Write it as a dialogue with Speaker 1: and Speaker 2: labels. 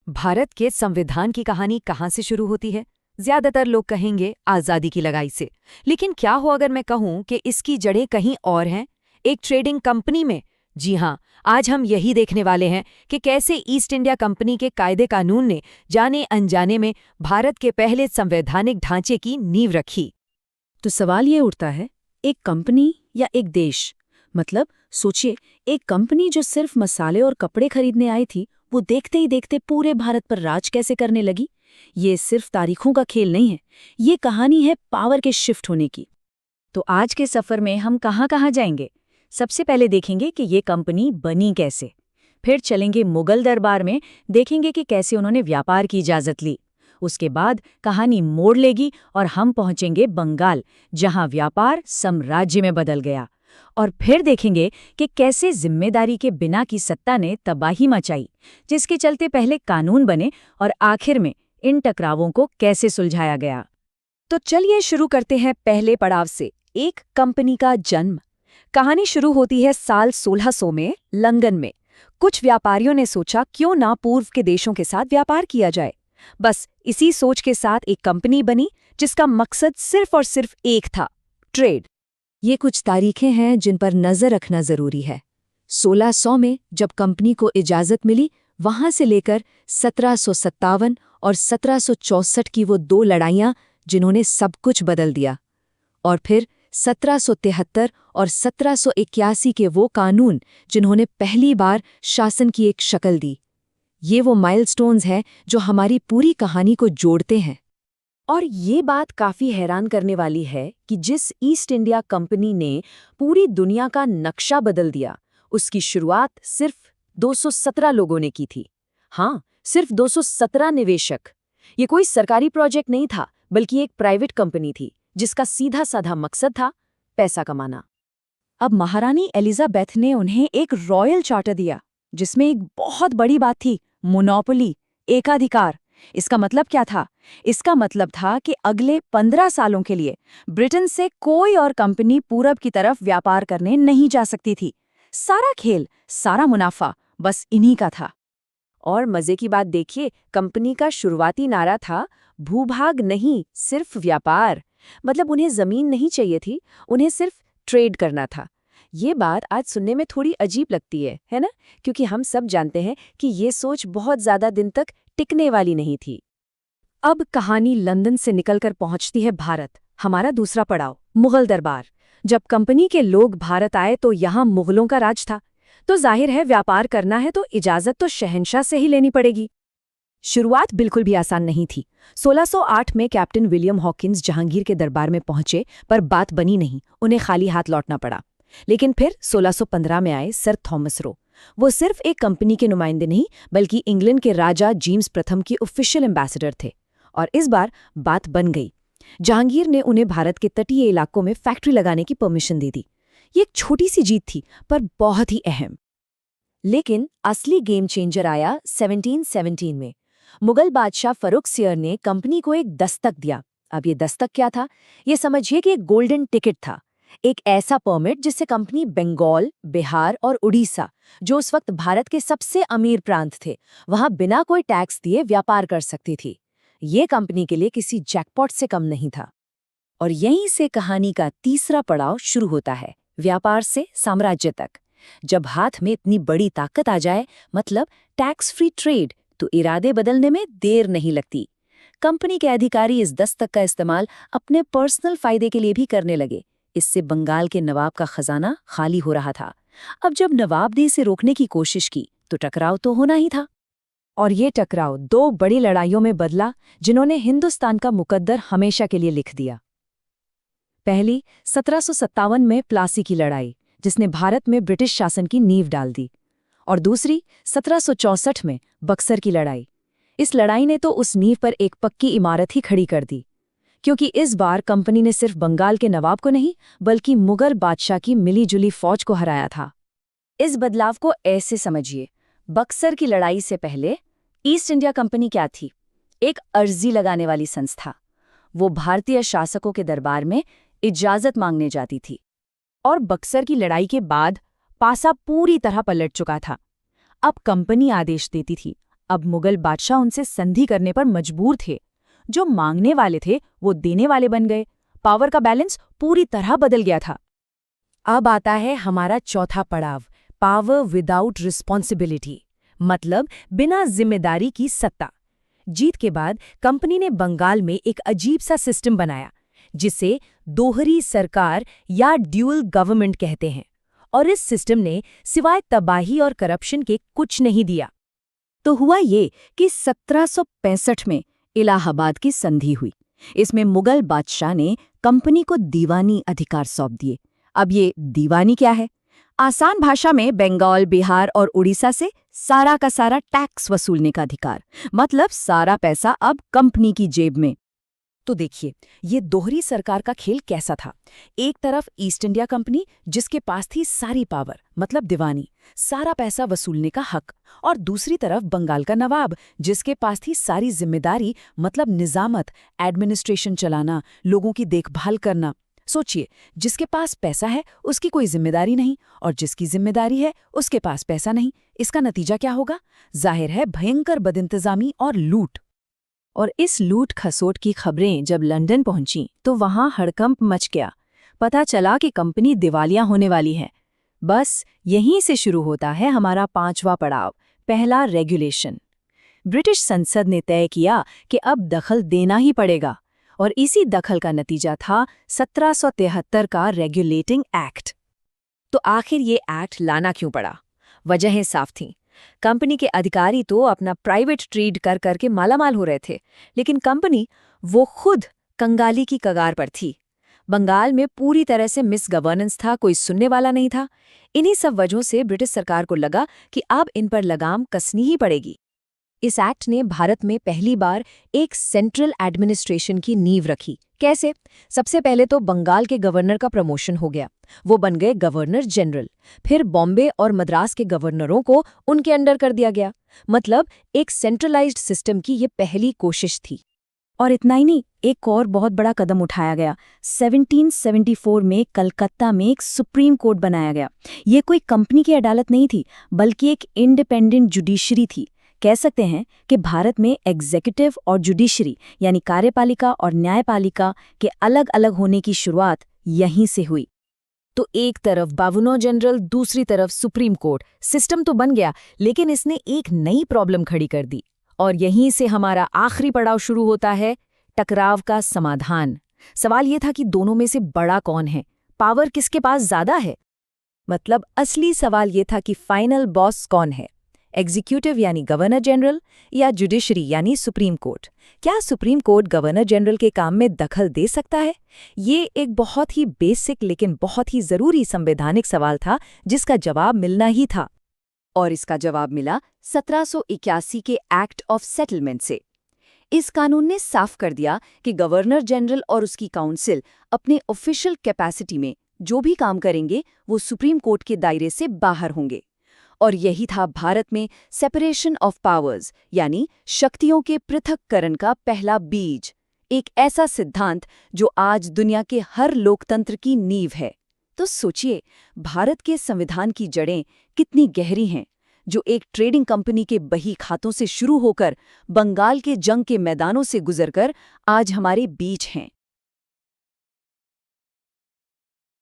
Speaker 1: भारत के संविधान की कहानी कहाँ से शुरू होती है? ज्यादातर लोग कहेंगे आजादी की लगाई से। लेकिन क्या हो अगर मैं कहूं कि इसकी जड़ें कहीं और हैं, एक ट्रेडिंग कंपनी में? जी हाँ, आज हम यही देखने वाले हैं कि कैसे ईस्ट इंडिया कंपनी के कायदे कानून ने जाने अनजाने में भारत के पहले संवैधानिक ढांचे की नींव रखी।
Speaker 2: तो सवाल ये उठता है, एक कंपनी या एक देश? मतलब सोचिए, एक कंपनी जो सिर्फ मसाले और कपड़े खरीदने आई थी, वो देखते ही देखते पूरे भारत पर राज कैसे करने लगी। ये सिर्फ तारीखों का खेल नहीं है, ये कहानी है पावर के शिफ्ट होने की। तो आज के सफर में हम कहाँ जाएंगे? सबसे पहले देखेंगे कि ये कंपनी बनी कैसे। फिर चलेंगे मुगल दरबार में, देखेंगे कि कैसे उन्होंने व्यापार की इजाजत ली। उसके बाद कहानी मोड़ लेगी और हम पहुंचेंगे बंगाल, जहां व्यापार साम्राज्य में बदल गया। और फिर देखेंगे कि कैसे जिम्मेदारी के बिना की सत्ता ने तबाही मचाई, जिसके चलते पहले कानून बने और आखिर में इन टकरावों को कैसे सुलझाया गया।
Speaker 1: तो चलिए शुरू करते हैं पहले पड़ाव से, एक कंपनी का जन्म। कहानी शुरू होती है साल 1600 में लंदन में। कुछ व्यापारियों ने सोचा क्यों ना पूर्व के देशों के साथ व्यापार किया जाए। बस इसी सोच के साथ एक कंपनी बनी जिसका मकसद सिर्फ और सिर्फ एक था, ट्रेड।
Speaker 2: ये कुछ तारीखें हैं जिन पर नजर रखना जरूरी है। 1600 में जब कंपनी को इजाजत मिली, वहां से लेकर 1757 और 1764 की वो दो लड़ाइयां जिन्होंने सब कुछ बदल दिया। और फिर 1773 और 1781 के वो कानून जिन्होंने पहली बार शासन की एक शक्ल दी। ये वो माइलस्टोन्स हैं जो हमारी पूरी कहानी को जोड़ते हैं। और ये बात काफी हैरान करने वाली है कि जिस ईस्ट इंडिया कंपनी ने पूरी दुनिया का नक्शा बदल दिया, उसकी शुरुआत सिर्फ 217 लोगों ने की थी। हाँ, सिर्फ 217 निवेशक। ये कोई सरकारी प्रोजेक्ट नहीं था, बल्कि एक प्राइवेट कंपनी थी जिसका सीधा साधा मकसद था पैसा कमाना। अब महारानी एलिजाबेथ ने उन्हें एक रॉयल चार्टर दिया, जिसमें एक बहुत बड़ी बात थी, मोनोपोली, एकाधिकार। इसका मतलब क्या था? इसका मतलब था कि अगले 15 सालों के लिए ब्रिटेन से कोई और कंपनी पूरब की तरफ व्यापार करने नहीं जा सकती थी। सारा खेल, सारा मुनाफा बस इन्हीं का था। और मजे की बात देखिए, कंपनी का शुरुआती नारा था भूभाग नहीं, सिर्फ व्यापार। मतलब उन्हें जमीन नहीं चाहिए थी, उन्हें सिर्फ ट्रेड करना था। ये बात आज सुनने में थोड़ी अजीब लगती है ना? क्योंकि हम सब जानते हैं कि ये सोच बहुत ज्यादा दिन तक टिकने वाली नहीं थी। अब कहानी लंदन से निकलकर पहुंचती है भारत, हमारा दूसरा पड़ाव, मुगल दरबार। जब कंपनी के लोग भारत आए तो यहाँ मुगलों का राज था, तो जाहिर है व्यापार करना है तो इजाजत तो शहंशाह से ही लेनी पड़ेगी। शुरुआत बिल्कुल भी आसान नहीं थी। 1608 में कैप्टन विलियम हॉकिंस जहांगीर के दरबार में पहुंचे, पर बात बनी नहीं, उन्हें खाली हाथ लौटना पड़ा। लेकिन फिर 1615 में आए सर थॉमस रो। वो सिर्फ एक कंपनी के नुमाइंदे नहीं, बल्कि इंग्लैंड के राजा जेम्स प्रथम की ऑफिशियल एम्बेसडर थे। और इस बार बात बन गई। जहांगीर ने उन्हें भारत के तटीय इलाकों में फैक्ट्री लगाने की परमिशन दे दी। ये एक छोटी सी जीत थी, पर बहुत ही अहम। लेकिन असली गेम चेंजर आया 1717 में। मुगल बादशाह फर्रुखसियर ने कंपनी को एक दस्तक दिया। अब ये दस्तक क्या था? ये समझिए कि एक गोल्डन टिकट था, एक ऐसा परमिट जिससे कंपनी बंगाल, बिहार और उड़ीसा, जो उस वक्त भारत के सबसे अमीर प्रांत थे, वहां बिना कोई टैक्स दिए व्यापार कर सकती थी। ये कंपनी के लिए किसी जैकपॉट से कम नहीं था। और यहीं से कहानी का तीसरा पड़ाव शुरू होता है, व्यापार से साम्राज्य तक। जब हाथ में इतनी बड़ी ताकत आ जाए, मतलब टैक्स फ्री ट्रेड, तो इरादे बदलने में देर नहीं लगती। कंपनी के अधिकारी इस दस्तक का इस्तेमाल अपने पर्सनल फायदे के लिए भी करने लगे। इससे बंगाल के नवाब का खजाना खाली हो रहा था। अब जब नवाब ने इसे रोकने की कोशिश की, तो टकराव तो होना ही था। और ये टकराव दो बड़ी लड़ाइयों में बदला, जिन्होंने हिंदुस्तान का मुकद्दर हमेशा के लिए लिख दिया। पहली 1757 में प्लासी की लड़ाई, जिसने भारत में ब्रिटिश शासन की नींव डाल दी। और दूसरी 1764 में बक्सर की लड़ाई। इस लड़ाई ने तो उस नींव पर एक पक्की इमारत ही खड़ी कर दी, क्योंकि इस बार कंपनी ने सिर्फ बंगाल के नवाब को नहीं, बल्कि मुगल बादशाह की मिलीजुली फौज को हराया था। इस बदलाव को ऐसे समझिए, बक्सर की लड़ाई से पहले ईस्ट इंडिया कंपनी क्या थी? एक अर्जी लगाने वाली संस्था। वो भारतीय शासकों के दरबार में इजाजत मांगने जाती थी। और बक्सर की लड़ाई के बाद पासा पूरी तरह पलट चुका था। अब कंपनी आदेश देती थी,
Speaker 3: अब मुगल बादशाह उनसे संधि करने पर मजबूर थे। जो मांगने वाले थे वो देने वाले बन गए। पावर का बैलेंस पूरी तरह बदल गया था। अब आता है हमारा चौथा पड़ाव, पावर विदाउट रिस्पॉन्सिबिलिटी, मतलब बिना जिम्मेदारी की सत्ता। जीत के बाद कंपनी ने बंगाल में एक अजीब सा सिस्टम बनाया जिसे दोहरी सरकार या ड्यूअल गवर्नमेंट कहते हैं, और इस सिस्टम ने सिवाय तबाही और करप्शन के कुछ नहीं दिया।
Speaker 2: तो हुआ ये कि 1765 में इलाहाबाद की संधि हुई। इसमें मुगल बादशाह ने कंपनी को दीवानी अधिकार सौंप दिए। अब ये दीवानी क्या है? आसान भाषा में बंगाल, बिहार और उड़ीसा से सारा का सारा टैक्स वसूलने का अधिकार, मतलब सारा पैसा अब कंपनी की जेब में।
Speaker 1: तो देखिए, ये दोहरी सरकार का खेल कैसा था। एक तरफ ईस्ट इंडिया कंपनी जिसके पास थी सारी पावर, मतलब दीवानी, सारा पैसा वसूलने का हक, और दूसरी तरफ बंगाल का नवाब जिसके पास थी सारी जिम्मेदारी, मतलब निजामत, एडमिनिस्ट्रेशन चलाना, लोगों की देखभाल करना। सोचिए, जिसके पास पैसा है उसकी कोई जिम्मेदारी नहीं, और जिसकी जिम्मेदारी है उसके पास पैसा नहीं। इसका नतीजा क्या होगा? जाहिर है भयंकर बदइंतजामी और लूट।
Speaker 3: और इस लूट खसोट की खबरें जब लंदन पहुंची तो वहां हड़कंप मच गया। पता चला कि कंपनी दिवालिया होने वाली है। बस यहीं से शुरू होता है हमारा पांचवा पड़ाव, पहला रेगुलेशन। ब्रिटिश संसद ने तय किया कि अब दखल देना ही पड़ेगा, और इसी दखल का नतीजा था 1773 का रेगुलेटिंग एक्ट।
Speaker 1: तो आखिर ये एक्ट लाना क्यों पड़ा? वजहें साफ थीं। कंपनी के अधिकारी तो अपना प्राइवेट ट्रेड कर करके मालामाल हो रहे थे, लेकिन कंपनी वो खुद कंगाली की कगार पर थी। बंगाल में पूरी तरह से मिस गवर्नेंस था, कोई सुनने वाला नहीं था। इन्हीं सब वजहों से ब्रिटिश सरकार को लगा कि अब इन पर लगाम कसनी ही पड़ेगी।
Speaker 2: इस एक्ट ने भारत में पहली बार एक सेंट्रल एडमिनिस्ट्रेशन की नींव रखी। कैसे? सबसे पहले तो बंगाल के गवर्नर का प्रमोशन हो गया, वो बन गए गवर्नर जनरल। फिर बॉम्बे और मद्रास के गवर्नरों को उनके अंडर कर दिया गया। मतलब एक सेंट्रलाइज्ड सिस्टम की ये पहली कोशिश थी।
Speaker 3: और इतना ही नहीं, एक और बहुत बड़ा कदम उठाया गया। 1774 में कलकत्ता में एक सुप्रीम कोर्ट बनाया गया। ये कोई कंपनी की अदालत नहीं थी, बल्कि एक इंडिपेंडेंट जुडिशरी थी। कह सकते हैं कि भारत में एग्जीक्यूटिव और जुडिशरी यानी कार्यपालिका और न्यायपालिका के अलग अलग होने की शुरुआत यहीं से हुई।
Speaker 1: तो एक तरफ गवर्नर जनरल, दूसरी तरफ सुप्रीम कोर्ट। सिस्टम तो बन गया, लेकिन इसने एक नई प्रॉब्लम खड़ी कर दी। और यहीं से हमारा आखिरी पड़ाव शुरू होता है, टकराव का समाधान। सवाल ये था कि दोनों में से बड़ा कौन है, पावर किसके पास ज्यादा है। मतलब असली सवाल ये था कि फाइनल बॉस कौन है, एग्जीक्यूटिव यानी गवर्नर जनरल या जुडिशरी यानी सुप्रीम कोर्ट। क्या सुप्रीम कोर्ट गवर्नर जनरल के काम में दखल दे सकता है? ये एक बहुत ही बेसिक लेकिन बहुत ही जरूरी संवैधानिक सवाल था जिसका जवाब मिलना ही था।
Speaker 2: और इसका जवाब मिला 1781 के एक्ट ऑफ सेटलमेंट से। इस कानून ने साफ कर दिया कि गवर्नर जनरल और उसकी काउंसिल अपने ऑफिशियल कैपेसिटी में जो भी काम करेंगे वो सुप्रीम कोर्ट के दायरे से बाहर होंगे। और यही था भारत में सेपरेशन ऑफ पावर्स यानी शक्तियों के पृथक्करण का पहला बीज। एक ऐसा सिद्धांत जो आज दुनिया के हर लोकतंत्र की नींव है। तो सोचिए, भारत के संविधान की जड़ें कितनी गहरी हैं, जो एक ट्रेडिंग कंपनी के बही खातों से शुरू होकर बंगाल के जंग के मैदानों से गुजरकर आज हमारे बीच हैं।